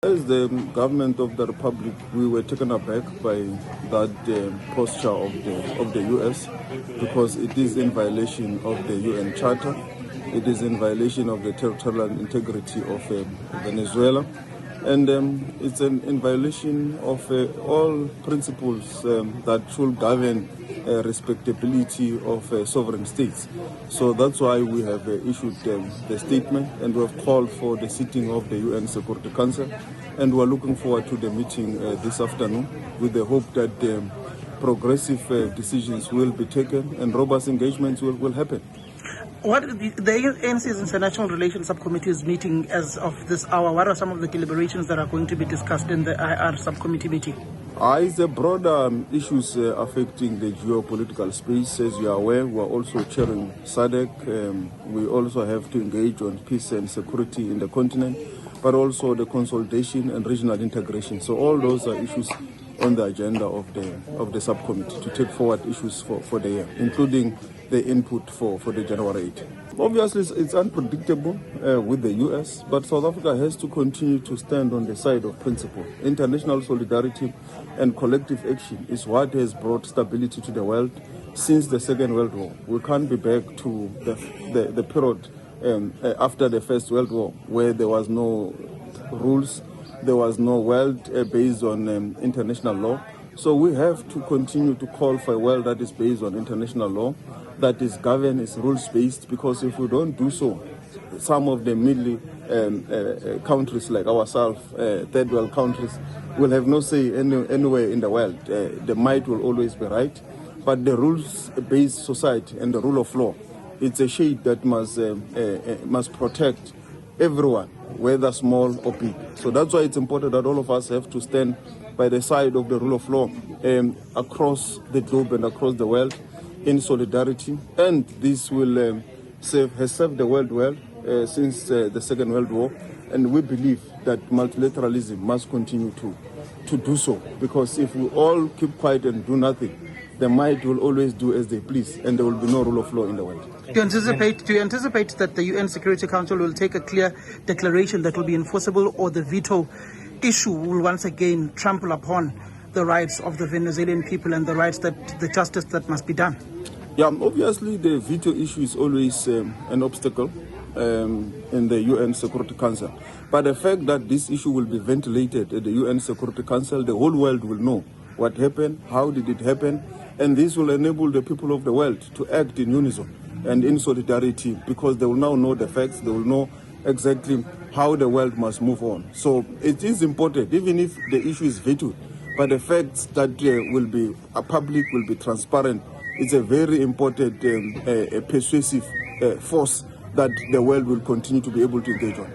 As the government of the Republic, we were taken aback by that posture of the US, because it is in violation of the UN Charter. It is in violation of the territorial integrity of Venezuela, and it's in violation of all principles that should govern respectability of sovereign states. So that's why we have issued the statement, and we have called for the sitting of the UN Security Council, and we are looking forward to the meeting this afternoon with the hope that progressive decisions will be taken and robust engagements will happen. What the ANC's International Relations Subcommittee is meeting as of this hour. What are some of the deliberations that are going to be discussed in the IR subcommittee meeting? It's the broader issues affecting the geopolitical space. As you are aware, we are also chairing SADC. We also have to engage on peace and security in the continent, but also the consolidation and regional integration. So all those are issues on the agenda of the subcommittee to take forward issues for the year, including the input for the January 8. Obviously, it's unpredictable with the US, but South Africa has to continue to stand on the side of principle. International solidarity and collective action is what has brought stability to the world since the Second World War. We can't be back to the period after the First World War, where there was no rules, there was no world based on international law. So we have to continue to call for a world that is based on international law, that is governed, is rules-based, because if we don't do so, some of the middle countries like ourselves, third world countries, will have no say anywhere in the world. The might will always be right, but the rules-based society and the rule of law, it's a shade that must protect everyone, whether small or big. So that's why it's important that all of us have to stand by the side of the rule of law across the globe and across the world in solidarity. And this will has served the world well since the Second World War. And we believe that multilateralism must continue to do so, because if we all keep quiet and do nothing, the might will always do as they please, and there will be no rule of law in the world. Do you anticipate that the UN Security Council will take a clear declaration that will be enforceable, or the veto issue will once again trample upon the rights of the Venezuelan people and the justice that must be done? Yeah, obviously the veto issue is always an obstacle in the UN Security Council. But the fact that this issue will be ventilated at the UN Security Council, the whole world will know what happened, how did it happen, and this will enable the people of the world to act in unison and in solidarity, because they will now know the facts, they will know exactly how the world must move on. So it is important, even if the issue is vetoed, but the facts that will be public, will be transparent. It's a very important persuasive force that the world will continue to be able to engage on.